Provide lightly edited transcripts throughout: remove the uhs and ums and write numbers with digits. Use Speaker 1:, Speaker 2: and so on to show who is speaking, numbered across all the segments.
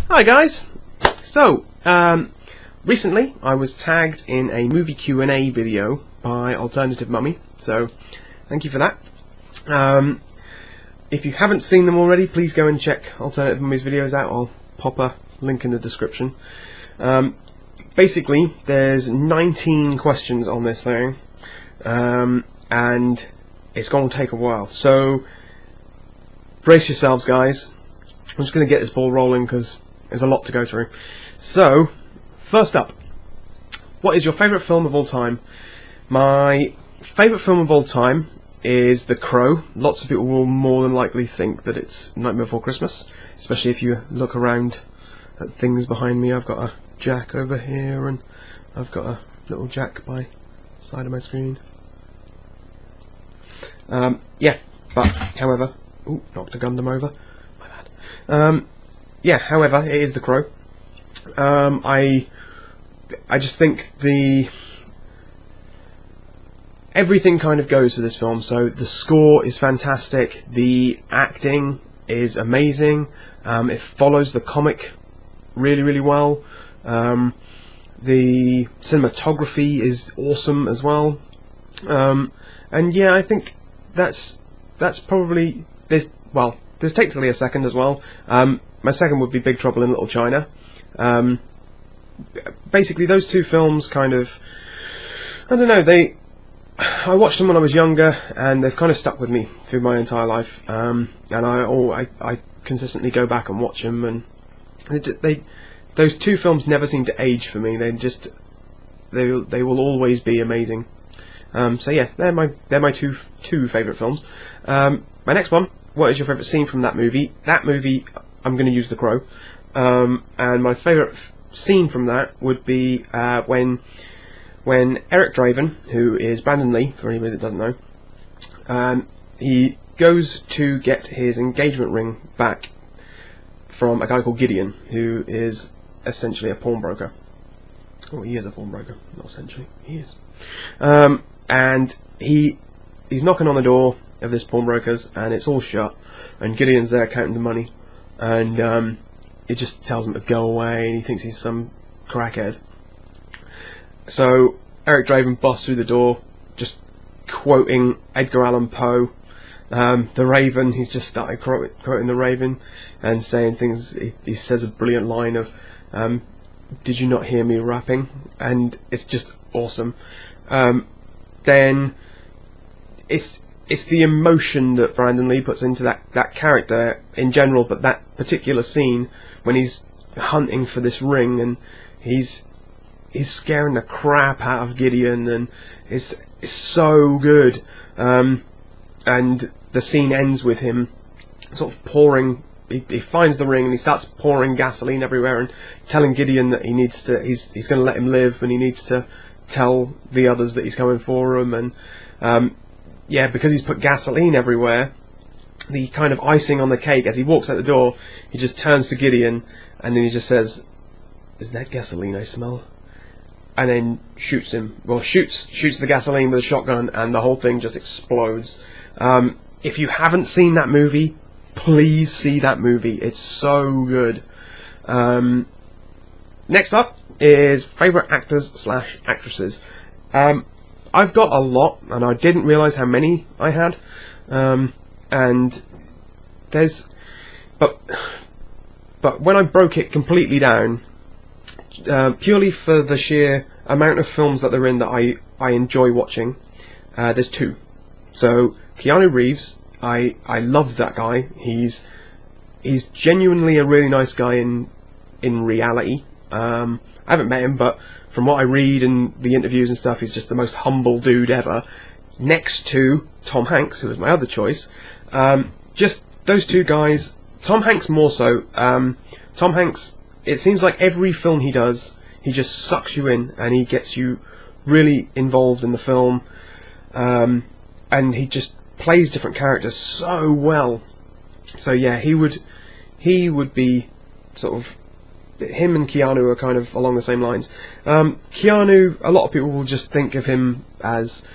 Speaker 1: Hi guys! So, recently I was tagged in a movie Q&A video by Alternative Mummy, so thank you for that. If you haven't seen them already, please go and check Alternative Mummy's videos out. I'll pop a link in the description. Basically, there's 19 questions on this thing, and it's going to take a while, so brace yourselves guys. I'm just going to get this ball rolling because there's a lot to go through. So, first up, what is your favourite film of all time? My favourite film of all time is The Crow. Lots of people will more than likely think that it's Nightmare Before Christmas, especially if you look around at things behind me. I've got a Jack over here, and I've got a little Jack by the side of my screen. Yeah, but, however... Ooh, knocked a Gundam over. My bad. Yeah, however, it is The Crow. I just think everything kind of goes for this film. So the score is fantastic, the acting is amazing, it follows the comic really, really well. The cinematography is awesome as well. And yeah, I think that's probably there's technically a second as well. My second would be Big Trouble in Little China. Basically, those two films kind of, I don't know, I watched them when I was younger, and they've kind of stuck with me through my entire life. And I consistently go back and watch them, and those two films never seem to age for me. They will always be amazing. So yeah, they're my two favourite films. My next one, what is your favourite scene from that movie? That movie, I'm going to use The Crow. And my favourite scene from that would be when Eric Draven, who is Brandon Lee, for anybody that doesn't know, he goes to get his engagement ring back from a guy called Gideon, who is essentially a pawnbroker. Oh, he is a pawnbroker, not essentially, he is. And he's knocking on the door of this pawnbroker's, and it's all shut, and Gideon's there counting the money, and it just tells him to go away, and he thinks he's some crackhead. So Eric Draven busts through the door, just quoting Edgar Allan Poe, The Raven. He's just started quoting The Raven and saying things. He says a brilliant line of, "Did you not hear me rapping?" And it's just awesome. Then it's the emotion that Brandon Lee puts into that character in general, but that particular scene when he's hunting for this ring and he's scaring the crap out of Gideon, and it's so good. And the scene ends with him sort of pouring. He finds the ring and he starts pouring gasoline everywhere and telling Gideon that he's going to let him live, and he needs to tell the others that he's coming for him. And yeah, because he's put gasoline everywhere, the kind of icing on the cake, as he walks out the door, he just turns to Gideon and then he just says, "Is that gasoline I smell?" And then shoots him. Well, shoots the gasoline with a shotgun, and the whole thing just explodes. If you haven't seen that movie, please see that movie. It's so good. Next up is favourite actors / actresses. I've got a lot, and I didn't realise how many I had. And there's, but when I broke it completely down, purely for the sheer amount of films that they're in that I enjoy watching, there's two. So Keanu Reeves, I love that guy. He's genuinely a really nice guy in reality. I haven't met him, but from what I read and the interviews and stuff, he's just the most humble dude ever. Next to Tom Hanks, who was my other choice. Just those two guys. Tom Hanks more so. Tom Hanks, it seems like every film he does, he just sucks you in and he gets you really involved in the film. And he just plays different characters so well. So yeah, he would be sort of, him and Keanu are kind of along the same lines. Keanu, a lot of people will just think of him as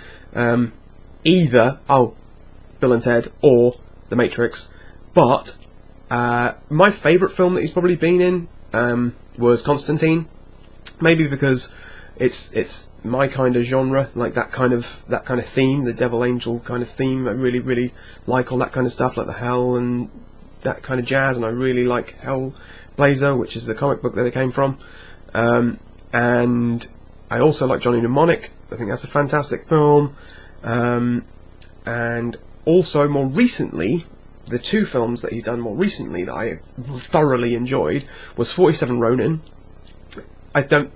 Speaker 1: either Bill and Ted or The Matrix, but my favourite film that he's probably been in was Constantine. Maybe because it's my kind of genre, like that kind of theme, the devil angel kind of theme. I really like all that kind of stuff, like the hell and that kind of jazz. And I really like Hellblazer, which is the comic book that it came from. And I also like Johnny Mnemonic. I think that's a fantastic film. And also, more recently, the two films that he's done more recently that I thoroughly enjoyed was 47 Ronin. I don't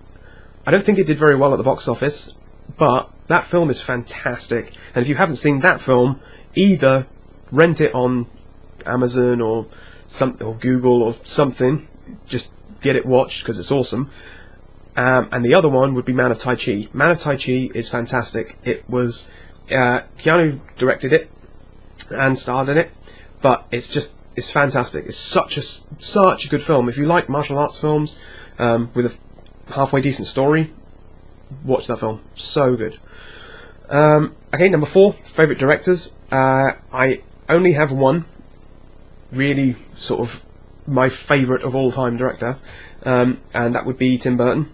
Speaker 1: think it did very well at the box office, but that film is fantastic. And if you haven't seen that film, either rent it on Amazon or Google or something. Just get it watched because it's awesome. And the other one would be Man of Tai Chi. Man of Tai Chi is fantastic. It was Keanu directed it and starred in it, but it's fantastic. It's such a good film. If you like martial arts films with a halfway decent story, watch that film. So good. Okay, number 4, favourite directors. I only have one really sort of my favourite of all time director, and that would be Tim Burton.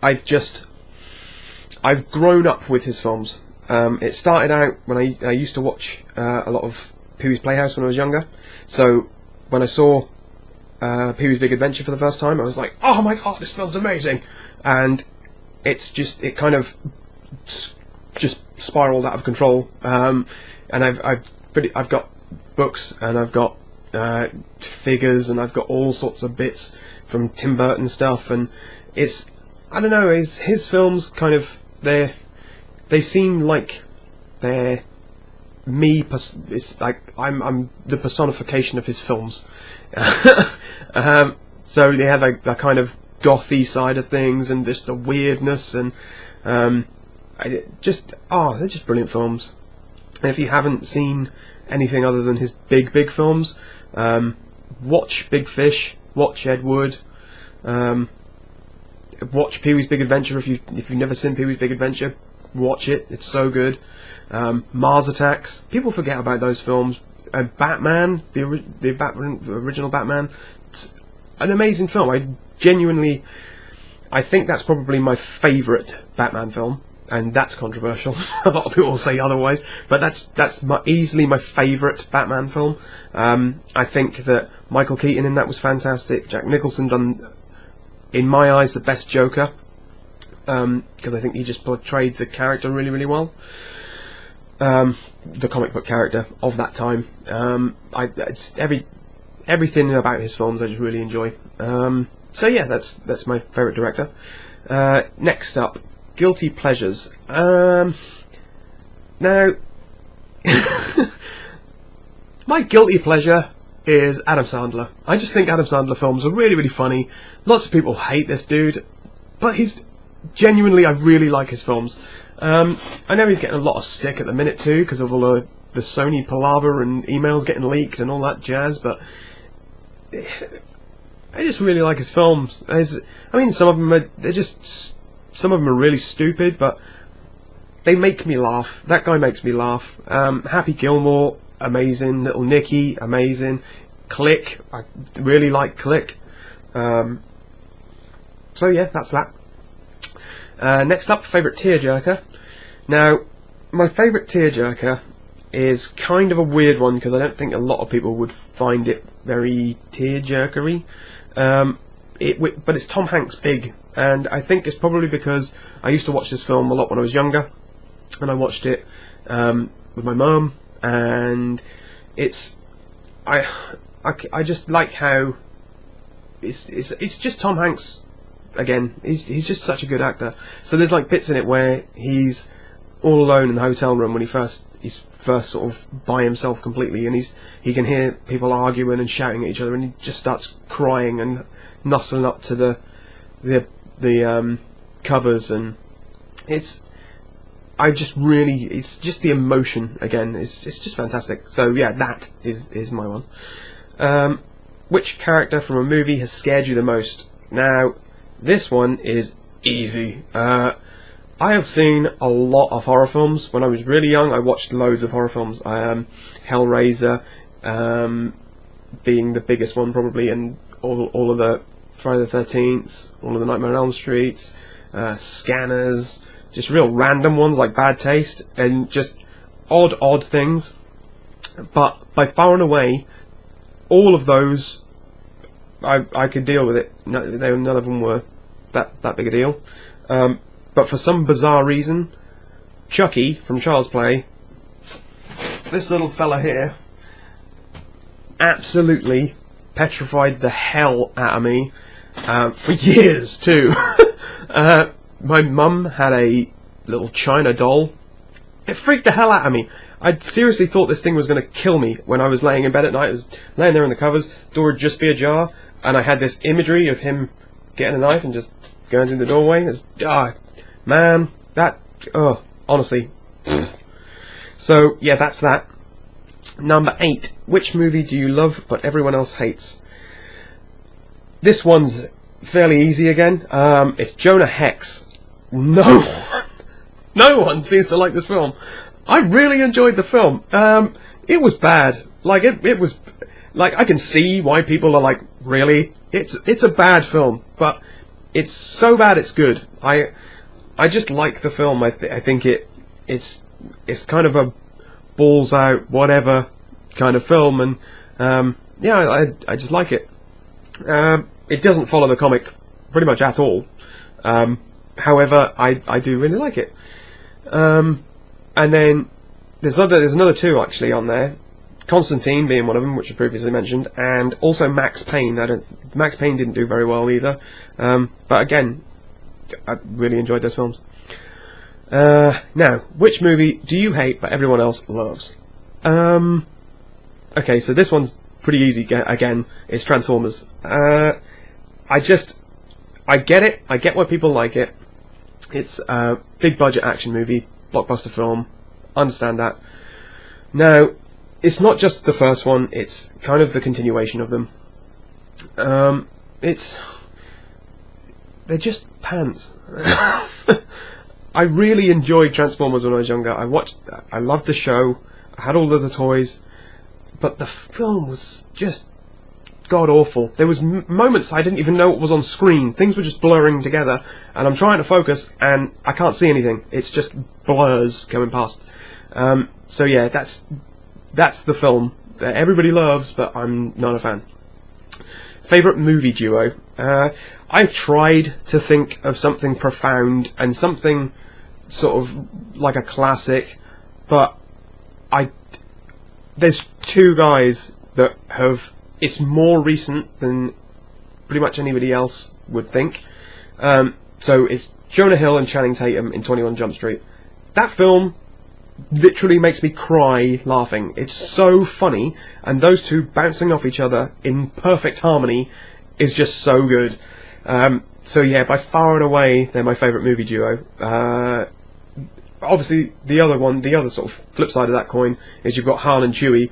Speaker 1: I've grown up with his films. It started out when I used to watch a lot of Pee-wee's Playhouse when I was younger. So when I saw Pee-wee's Big Adventure for the first time, I was like, oh my god, this film's amazing! And it kind of just spiraled out of control. And I've got books, and I've got figures, and I've got all sorts of bits from Tim Burton stuff, and I don't know, his films kind of, they seem like they're me. It's like I'm the personification of his films. So they have that kind of gothy side of things, and just the weirdness, and they're just brilliant films. And if you haven't seen anything other than his big films, watch Big Fish, watch Ed Wood, watch Pee-wee's Big Adventure. If you've never seen Pee-wee's Big Adventure, watch it. It's so good. Mars Attacks. People forget about those films. Batman, the original Batman. It's an amazing film. I think that's probably my favourite Batman film, and that's controversial. A lot of people will say otherwise, but that's easily my favourite Batman film. I think that Michael Keaton in that was fantastic. Jack Nicholson done, in my eyes, the best Joker, because I think he just portrayed the character really well. The comic book character of that time. Everything about his films I just really enjoy. So yeah, that's my favourite director. Next up, guilty pleasures. Now, my guilty pleasure is Adam Sandler. I just think Adam Sandler films are really funny. Lots of people hate this dude, but genuinely, I really like his films. I know he's getting a lot of stick at the minute too, because of all the Sony palaver and emails getting leaked and all that jazz, but I just really like his films. I mean, some of them are really stupid, but they make me laugh. That guy makes me laugh. Happy Gilmore, amazing. Little Nicky, amazing. Click, I really like Click. So yeah, that's that. Next up, favourite tearjerker. Now, my favourite tearjerker is kind of a weird one, because I don't think a lot of people would find it very tearjerkery. But it's Tom Hanks' Big, and I think it's probably because I used to watch this film a lot when I was younger, and I watched it with my mum, and I just like how it's just Tom Hanks again. He's just such a good actor. So there's like bits in it where he's all alone in the hotel room when he's first sort of by himself completely, and he can hear people arguing and shouting at each other, and he just starts crying and nuzzling up to the covers, and it's just the emotion again. It's just fantastic. So yeah, that is my one. Which character from a movie has scared you the most? Now, this one is easy. I have seen a lot of horror films. When I was really young, I watched loads of horror films. Hellraiser being the biggest one probably, and all of the Friday the 13th, all of the Nightmare on Elm Streets, Scanners, just real random ones like Bad Taste, and just odd things. But by far and away, all of those, I could deal with it. None of them were that big a deal. But for some bizarre reason, Chucky from Child's Play, this little fella here, absolutely petrified the hell out of me for years too. My mum had a little China doll. It freaked the hell out of me. I seriously thought this thing was going to kill me when I was laying in bed at night. I was laying there in the covers, door would just be ajar, and I had this imagery of him getting a knife and just going through the doorway. It's, man, honestly. So, yeah, that's that. Number 8. Which movie do you love but everyone else hates? This one's fairly easy again. It's Jonah Hex. No one seems to like this film. I really enjoyed the film. It was bad. Like, it was... Like, I can see why people are like, really? It's a bad film, but it's so bad it's good. I just like the film. I think it's kind of a balls out, whatever kind of film, and I just like it. It doesn't follow the comic pretty much at all. However, I do really like it. And then there's another two actually on there. Constantine being one of them, which I previously mentioned, and also Max Payne. Max Payne didn't do very well either. But again, I really enjoyed those films. Now, which movie do you hate but everyone else loves? Okay, so this one's pretty easy again. It's Transformers. I get it. I get why people like it. It's a big budget action movie, blockbuster film. Understand that. Now, it's not just the first one, it's kind of the continuation of them. They're just pants. I really enjoyed Transformers when I was younger. I loved the show, I had all of the toys, but the film was just god-awful. There was moments I didn't even know what was on screen. Things were just blurring together, and I'm trying to focus, and I can't see anything. It's just blurs coming past. So yeah, that's the film that everybody loves, but I'm not a fan. Favourite movie duo? I tried to think of something profound and something sort of like a classic, but there's two guys that have... It's more recent than pretty much anybody else would think. So it's Jonah Hill and Channing Tatum in 21 Jump Street. That film literally makes me cry laughing. It's so funny, and those two bouncing off each other in perfect harmony is just so good. So yeah, by far and away, they're my favourite movie duo. Obviously, the other sort of flip side of that coin is you've got Han and Chewie,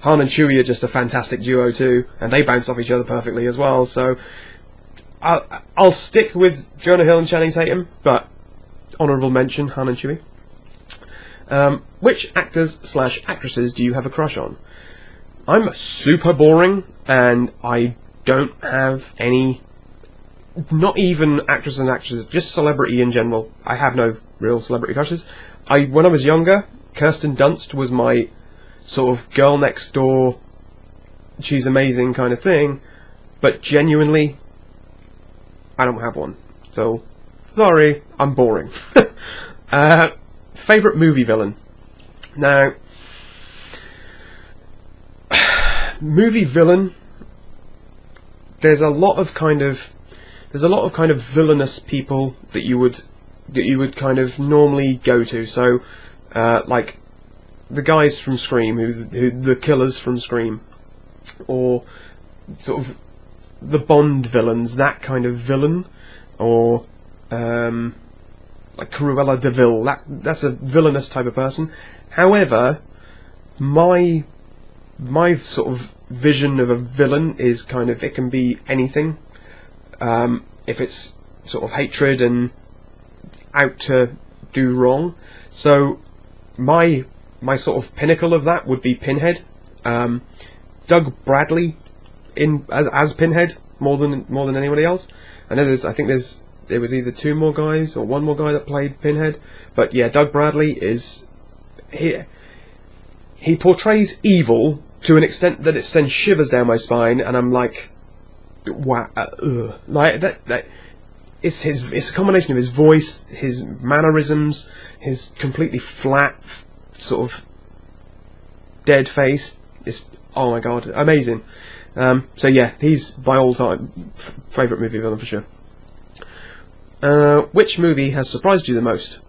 Speaker 1: Han and Chewie are just a fantastic duo too, and they bounce off each other perfectly as well. So I'll stick with Jonah Hill and Channing Tatum, but honourable mention, Han and Chewie. Which actors/actresses do you have a crush on? I'm super boring, and I don't have any, not even actors and actresses, just celebrity in general. I have no real celebrity crushes. When I was younger, Kirsten Dunst was my sort of girl next door, she's amazing kind of thing, but genuinely, I don't have one. So, sorry, I'm boring. Favourite movie villain? Now, movie villain, there's a lot of kind of villainous people that you would kind of normally go to. So, like the guys from Scream, who the killers from Scream, or sort of the Bond villains, that kind of villain, or like Cruella de Vil. That's a villainous type of person. However, my sort of vision of a villain is kind of, it can be anything. If it's sort of hatred and out to do wrong. So my sort of pinnacle of that would be Pinhead. Doug Bradley as Pinhead more than anybody else. I know there was either two more guys or one more guy that played Pinhead, but yeah, Doug Bradley is he portrays evil to an extent that it sends shivers down my spine, and I'm like, wow, like that. It's a combination of his voice, his mannerisms, his completely flat, sort of dead face. It's, oh my god, amazing. So yeah, he's my all-time favourite movie villain for sure. Which movie has surprised you the most?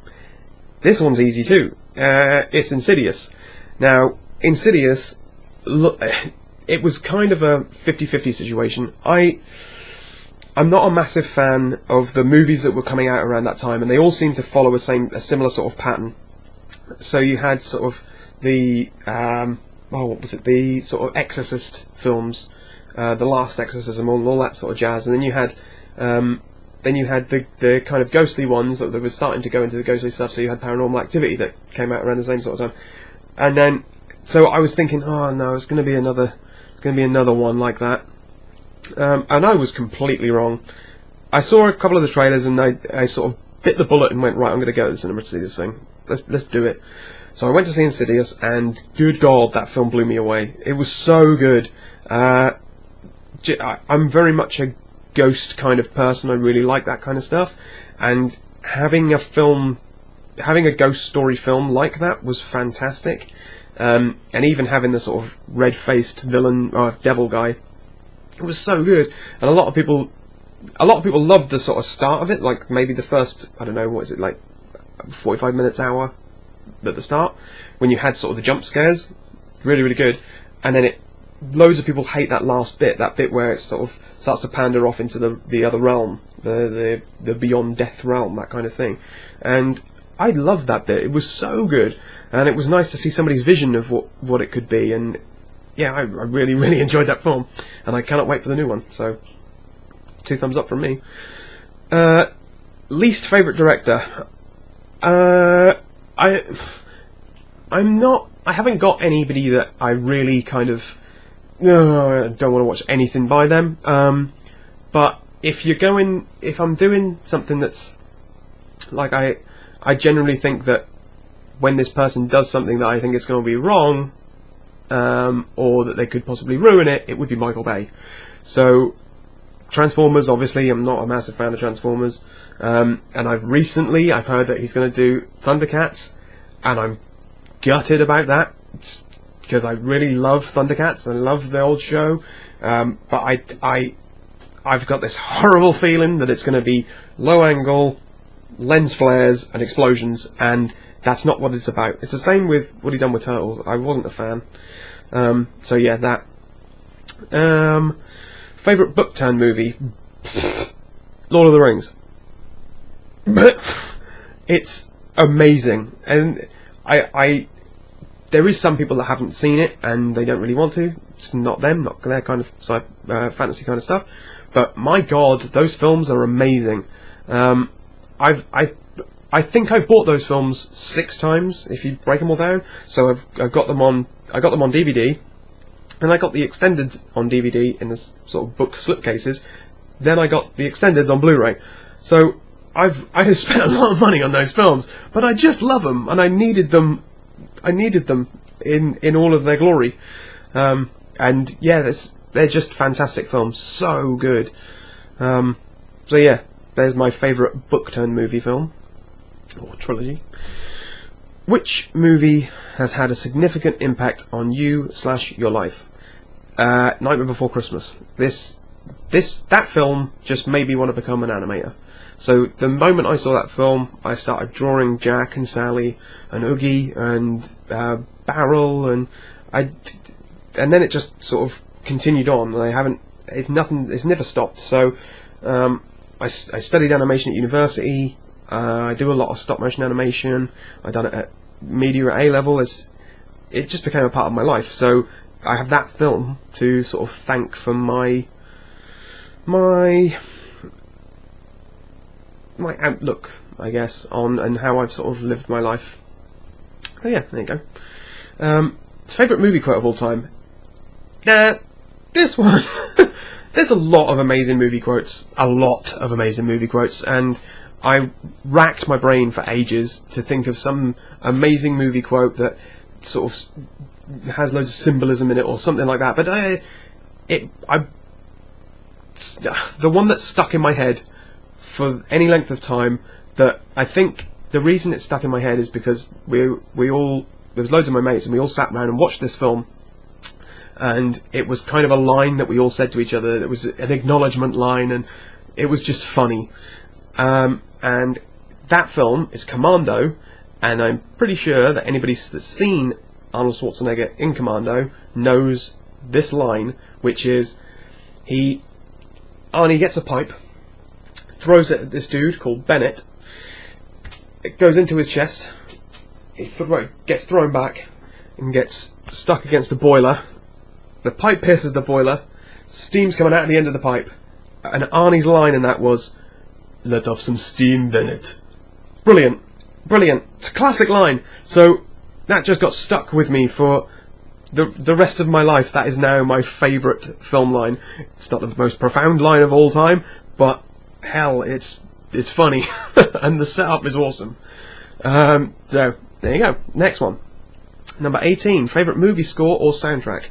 Speaker 1: This one's easy too. It's Insidious. Now, Insidious, look, it was kind of a 50-50 situation. I'm not a massive fan of the movies that were coming out around that time, and they all seemed to follow a similar sort of pattern. So you had sort of the what was it? The sort of Exorcist films, The Last Exorcism, all that sort of jazz, and then you had the kind of ghostly ones that were starting to go into the ghostly stuff. So you had Paranormal Activity that came out around the same sort of time, and then so I was thinking, oh no, it's going to be another one like that. And I was completely wrong. I saw a couple of the trailers and I sort of bit the bullet and went, right, I'm going to go to the cinema to see this thing. Let's do it. So I went to see Insidious, and good God, that film blew me away. It was so good. I'm very much a ghost kind of person. I really like that kind of stuff. And having a ghost story film like that was fantastic. And even having the sort of red-faced villain or devil guy, it was so good. And a lot of people loved the sort of start of it, like maybe the first, I don't know, what is it, like 45 minutes, hour at the start, when you had sort of the jump scares. Really, really good. And then loads of people hate that last bit, that bit where it sort of starts to pander off into the other realm, the beyond death realm, that kind of thing. And I loved that bit. It was so good. And it was nice to see somebody's vision of what it could be. And yeah, I really, really enjoyed that film, and I cannot wait for the new one. So, 2 thumbs up from me. Least favourite director. I haven't got anybody that I really kind of I don't want to watch anything by them. But if I'm doing something that's like I generally think that when this person does something that I think is going to be wrong, or that they could possibly ruin it, it would be Michael Bay. So, Transformers, obviously, I'm not a massive fan of Transformers, and I've heard that he's going to do Thundercats, and I'm gutted about that, because I really love Thundercats, I love the old show, but I've got this horrible feeling that it's going to be low angle, lens flares, and explosions, and that's not what it's about. It's the same with what he done with Turtles. I wasn't a fan. So yeah, that. Favourite book turn movie? Lord of the Rings. It's amazing. And there is some people that haven't seen it and they don't really want to. It's not them, not their kind of fantasy kind of stuff. But my God, those films are amazing. I think I've bought those films 6 times if you break them all down. So I've got them on. I got them on DVD, and I got the extended on DVD in this sort of book slipcases. Then I got the extendeds on Blu-ray. So I have spent a lot of money on those films, but I just love them, and I needed them. I needed them in all of their glory. And yeah, they're just fantastic films. So good. So yeah, there's my favourite book turn movie film. Or trilogy. Which movie has had a significant impact on you / your life? Nightmare Before Christmas. That film just made me want to become an animator. So the moment I saw that film, I started drawing Jack and Sally and Oogie and Barrel, and then it just sort of continued on. And it's never stopped. So I studied animation at university. I do a lot of stop motion animation. I done it at media at A level. It just became a part of my life. So I have that film to sort of thank for my outlook, I guess, on and how I've sort of lived my life. Oh yeah, there you go. Favourite movie quote of all time? Nah, this one. there's a lot of amazing movie quotes, and I racked my brain for ages to think of some amazing movie quote that sort of has loads of symbolism in it or something like that. But the one that stuck in my head for any length of time, that I think the reason it stuck in my head is because there was loads of my mates and we all sat around and watched this film, and it was kind of a line that we all said to each other. It was an acknowledgement line, and it was just funny. And that film is Commando, and I'm pretty sure that anybody that's seen Arnold Schwarzenegger in Commando knows this line, which is Arnie gets a pipe, throws it at this dude called Bennett. It goes into his chest. He gets thrown back and gets stuck against a boiler. The pipe pierces the boiler. Steam's coming out of the end of the pipe. And Arnie's line in that was, "Let off some steam, Bennett." Brilliant. Brilliant. It's a classic line. So that just got stuck with me for the rest of my life. That is now my favourite film line. It's not the most profound line of all time, but hell, it's funny. And the setup is awesome. So there you go. Next one. Number 18. Favourite movie score or soundtrack?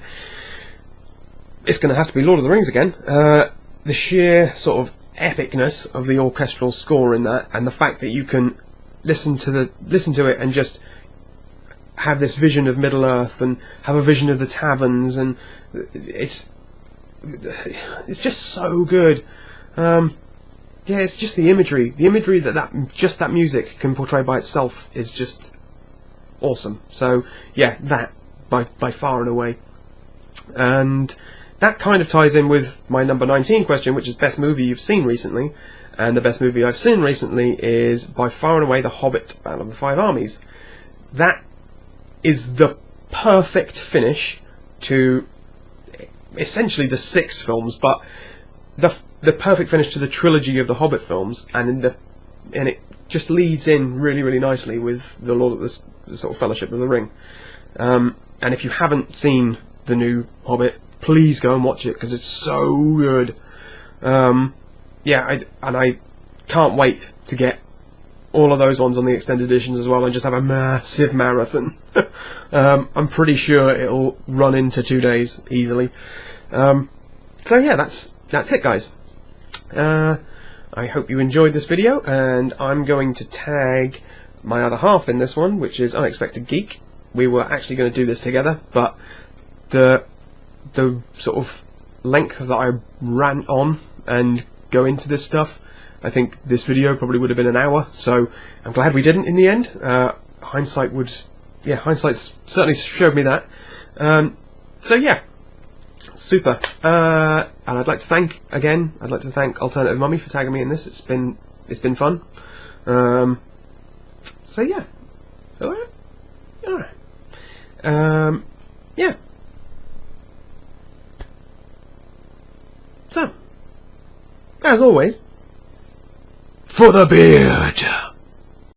Speaker 1: It's going to have to be Lord of the Rings again. The sheer sort of epicness of the orchestral score in that, and the fact that you can listen to it and just have this vision of Middle Earth and have a vision of the taverns, and it's just so good. Yeah, it's just the imagery that music can portray by itself is just awesome. So yeah, that by far and away. And that kind of ties in with my number 19 question, which is best movie you've seen recently. And the best movie I've seen recently is by far and away The Hobbit: Battle of the Five Armies. That is the perfect finish to essentially the 6 films, but the perfect finish to the trilogy of the Hobbit films, and it just leads in really, really nicely with the sort of Fellowship of the Ring. And if you haven't seen the new Hobbit, please go and watch it, because it's so good. Yeah, I can't wait to get all of those ones on the extended editions as well, and just have a massive marathon. I'm pretty sure it'll run into 2 days easily. So yeah, that's it, guys. I hope you enjoyed this video, and I'm going to tag my other half in this one, which is Unexpected Geek. We were actually going to do this together, but the sort of length that I ran on and go into this stuff, I think this video probably would have been an hour, so I'm glad we didn't in the end. Hindsight certainly showed me that. So yeah, super. And I'd like to thank Alternative Mummy for tagging me in this. It's been fun. So yeah, alright. Yeah. So, as always, for the beard.